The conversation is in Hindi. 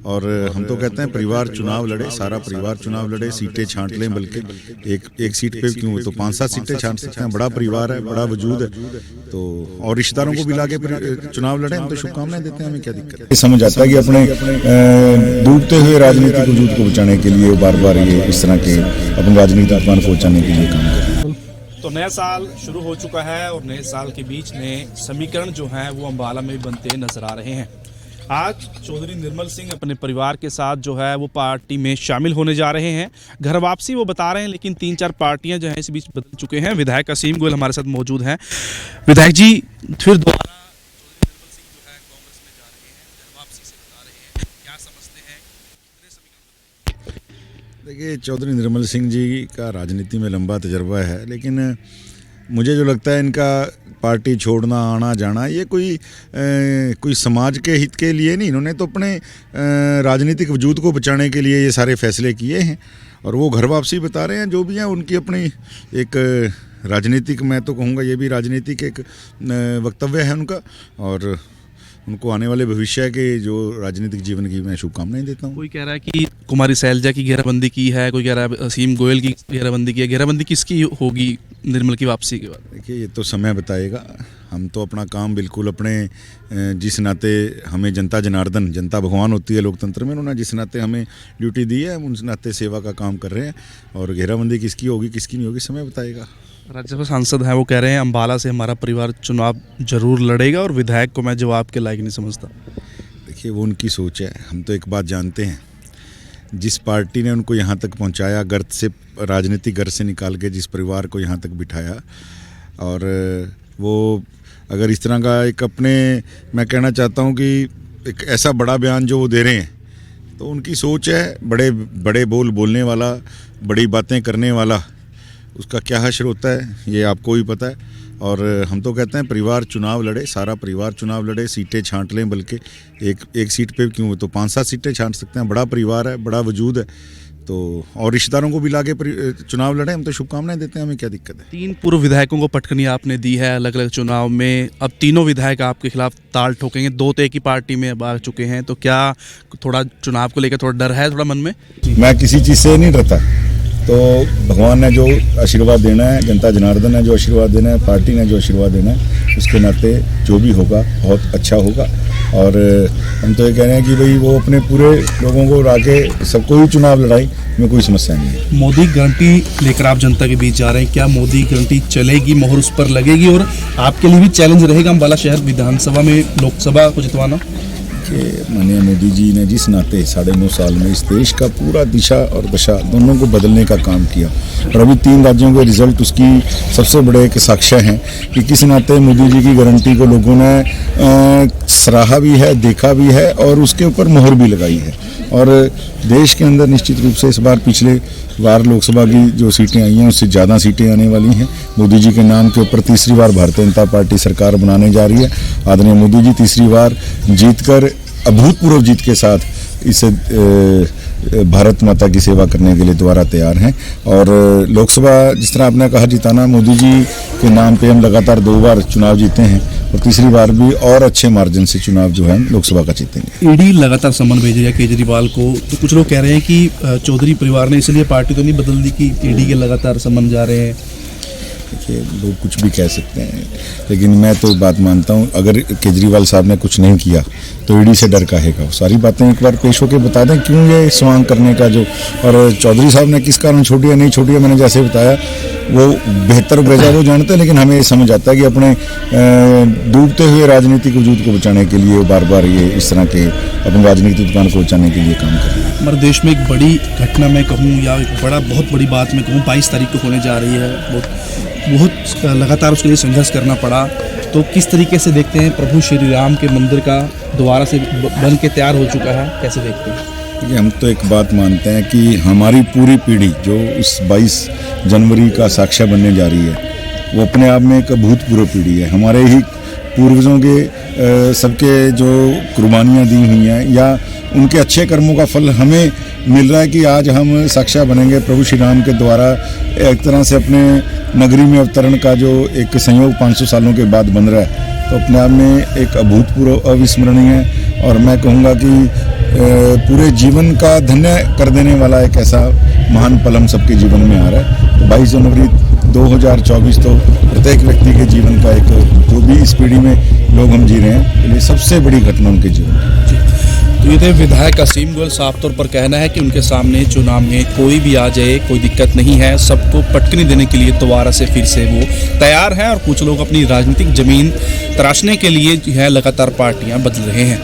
और हम तो कहते हैं परिवार चुनाव लड़े, सारा परिवार चुनाव लड़े, सीटें छांट लें, बल्कि एक सीट पे क्यों तो 5-7 सीटें छांट सकते हैं। बड़ा परिवार है, बड़ा वजूद है, तो और रिश्तेदारों को भी लाके चुनाव लड़े। हम तो शुभकामनाएं देते हैं, हमें क्या दिक्कत है। समझ आता है कि अपने डूबते हुए राजनीतिक वजूद को बचाने के लिए बार बार ये इस तरह के अपने राजनीतिक अपमान को बचाने के लिए काम कर रहे हैं। तो नया साल शुरू हो चुका है और नए साल के बीच नए समीकरण जो हैं वो अम्बाला में बनते नजर आ रहे हैं। आज चौधरी निर्मल सिंह अपने परिवार के साथ जो है वो पार्टी में शामिल होने जा रहे हैं। घर वापसी वो बता रहे हैं, लेकिन 3-4 पार्टियां जो हैं इस बीच बदल चुके हैं। विधायक असीम गोयल हमारे साथ मौजूद हैं। विधायक जी, फिर दोबारा चौधरी निर्मल सिंह जो है कांग्रेस में जा रहे हैं, घर वापसी से बता रहे हैं, क्या समझते हैं, कितने समीकरण? देखिए, चौधरी निर्मल सिंह जी का राजनीति में लंबा तजर्बा है, लेकिन मुझे जो लगता है इनका पार्टी छोड़ना आना जाना ये कोई समाज के हित के लिए नहीं, इन्होंने तो अपने राजनीतिक वजूद को बचाने के लिए ये सारे फैसले किए हैं। और वो घर वापसी बता रहे हैं, जो भी हैं उनकी अपनी एक राजनीतिक, मैं तो कहूँगा ये भी राजनीतिक एक वक्तव्य है उनका, और उनको आने वाले भविष्य के जो राजनीतिक जीवन की मैं शुभकामनाएं देता हूँ। कोई कह रहा है कि कुमारी सैलजा की घेराबंदी की है, कोई कह रहा है असीम गोयल की घेराबंदी की है। घेराबंदी किसकी होगी निर्मल की वापसी के बाद? देखिए, ये तो समय बताएगा। हम तो अपना काम बिल्कुल अपने जिस नाते हमें जनता जनार्दन, जनता भगवान होती है लोकतंत्र में, उन्होंने जिस नाते हमें ड्यूटी दी है, हम उस नाते सेवा का काम कर रहे हैं। और घेराबंदी किसकी होगी किसकी नहीं होगी समय बताएगा। राज्यसभा सांसद हैं, वो कह रहे हैं अम्बाला से हमारा परिवार चुनाव जरूर लड़ेगा और विधायक को मैं जवाब के लायक नहीं समझता। देखिए, वो उनकी सोच है। हम तो एक बात जानते हैं, जिस पार्टी ने उनको यहाँ तक पहुँचाया, गर्त से, राजनीतिक गर्त से निकाल के जिस परिवार को यहाँ तक बिठाया, और वो अगर इस तरह का एक अपने, मैं कहना चाहता हूँ कि एक ऐसा बड़ा बयान जो वो दे रहे हैं, तो उनकी सोच है। बड़े बड़े बोल बोलने वाला, बड़ी बातें करने वाला, उसका क्या हश्र होता है ये आपको ही पता है। और हम तो कहते हैं परिवार चुनाव लड़े, सारा परिवार चुनाव लड़े, सीटें छांट लें, बल्कि एक सीट पे क्यों तो 5-7 सीटें छांट सकते हैं। बड़ा परिवार है, बड़ा वजूद है, तो और रिश्तेदारों को भी लाके चुनाव लड़े। हम तो शुभकामनाएं देते हैं, हमें क्या दिक्कत है। 3 पूर्व विधायकों को पटकनी आपने दी है अलग अलग चुनाव में। अब तीनों विधायक आपके खिलाफ ताल ठोकेंगे। 2 तो एक ही पार्टी में अब आ चुके हैं, तो क्या थोड़ा चुनाव को लेकर थोड़ा डर है थोड़ा मन में? मैं किसी चीज़ से नहीं डरता। तो भगवान ने जो आशीर्वाद देना है, जनता जनार्दन ने जो आशीर्वाद देना है, पार्टी ने जो आशीर्वाद देना है, उसके नाते जो भी होगा बहुत अच्छा होगा। और हम तो ये कह रहे हैं कि भाई वो अपने पूरे लोगों को लाके सबको ही चुनाव लड़ाई में कोई समस्या नहीं है। मोदी गारंटी लेकर आप जनता के बीच जा रहे हैं, क्या मोदी गारंटी चलेगी, मोहर उस पर लगेगी? और आपके लिए भी चैलेंज रहेगा अम्बाला शहर विधानसभा में लोकसभा को जितवाना? माननीय मोदी जी ने जिस नाते 9.5 साल में इस देश का पूरा दिशा और दशा दोनों को बदलने का काम किया, और अभी 3 राज्यों के रिजल्ट उसकी सबसे बड़े एक साक्ष्य हैं कि किस नाते मोदी जी की गारंटी को लोगों ने सराहा भी है, देखा भी है, और उसके ऊपर मोहर भी लगाई है। और देश के अंदर निश्चित रूप से इस बार पिछले बार लोकसभा की जो सीटें आई हैं उससे ज़्यादा सीटें आने वाली हैं। मोदी जी के नाम के ऊपर तीसरी बार भारतीय जनता पार्टी सरकार बनाने जा रही है। आदरणीय मोदी जी तीसरी बार जीतकर, अभूतपूर्व जीत के साथ इस भारत माता की सेवा करने के लिए दोबारा तैयार हैं। और लोकसभा जिस तरह आपने कहा जिताना, मोदी जी के नाम पे हम लगातार 2 बार चुनाव जीते हैं, और तीसरी बार भी और अच्छे मार्जिन से चुनाव जो है लोकसभा का जीतेंगे। ईडी लगातार सम्मन भेज रही है केजरीवाल को, तो कुछ लोग कह रहे हैं कि चौधरी परिवार ने इसलिए पार्टी तो नहीं बदल दी कि ईडी के लगातार सम्मन जा रहे हैं। देखिए, लोग कुछ भी कह सकते हैं, लेकिन मैं तो बात मानता हूं, अगर केजरीवाल साहब ने कुछ नहीं किया तो ईडी से डर काहेगा। सारी बातें एक बार पेश होकर बता दें क्यों ये स्वांग करने का जो, और चौधरी साहब ने किस कारण छोड़ी या नहीं छोड़ी है, मैंने जैसे बताया वो बेहतर बेजा वो जानते हैं, लेकिन हमें ये समझ आता है कि अपने डूबते हुए राजनीतिक वजूद को बचाने के लिए बार बार ये इस तरह के अपने राजनीतिक दुकान को बचाने के लिए काम कर रहे हैं। हमारे देश में एक बड़ी घटना मैं कहूँ या एक बहुत बड़ी बात मैं कहूँ 22 तारीख को होने जा रही है। बहुत लगातार उसके लिए संघर्ष करना पड़ा, तो किस तरीके से देखते हैं? प्रभु श्री राम के मंदिर का दोबारा से बन के तैयार हो चुका है, कैसे देखते हैं? हम तो एक बात मानते हैं कि हमारी पूरी पीढ़ी जो इस 22 जनवरी का साक्ष्य बनने जा रही है, वो अपने आप में एक अभूतपूर्व पीढ़ी है। हमारे ही पूर्वजों के सबके जो कुर्बानियाँ दी हुई हैं, या उनके अच्छे कर्मों का फल हमें मिल रहा है कि आज हम साक्ष्य बनेंगे प्रभु श्री राम के द्वारा एक तरह से अपने नगरी में अवतरण का जो एक संयोग 500 सालों के बाद बन रहा है, तो अपने आप में एक अभूतपूर्व अविस्मरणीय और मैं कहूँगा कि पूरे जीवन का धन्य कर देने वाला एक ऐसा महान पल हम सबके जीवन में आ रहा है। तो 22 जनवरी 2024 तो प्रत्येक व्यक्ति के जीवन का एक, जो भी इस पीढ़ी में लोग हम जी रहे हैं, ये सबसे बड़ी घटना उनके जीवन में। तो ये थे विधायक असीम गोयल। साफ तौर पर कहना है कि उनके सामने चुनाव में कोई भी आ जाए कोई दिक्कत नहीं है, सबको पटकनी देने के लिए दोबारा से फिर से वो तैयार हैं। और कुछ लोग अपनी राजनीतिक जमीन तराशने के लिए जो है लगातार पार्टियां बदल रहे हैं।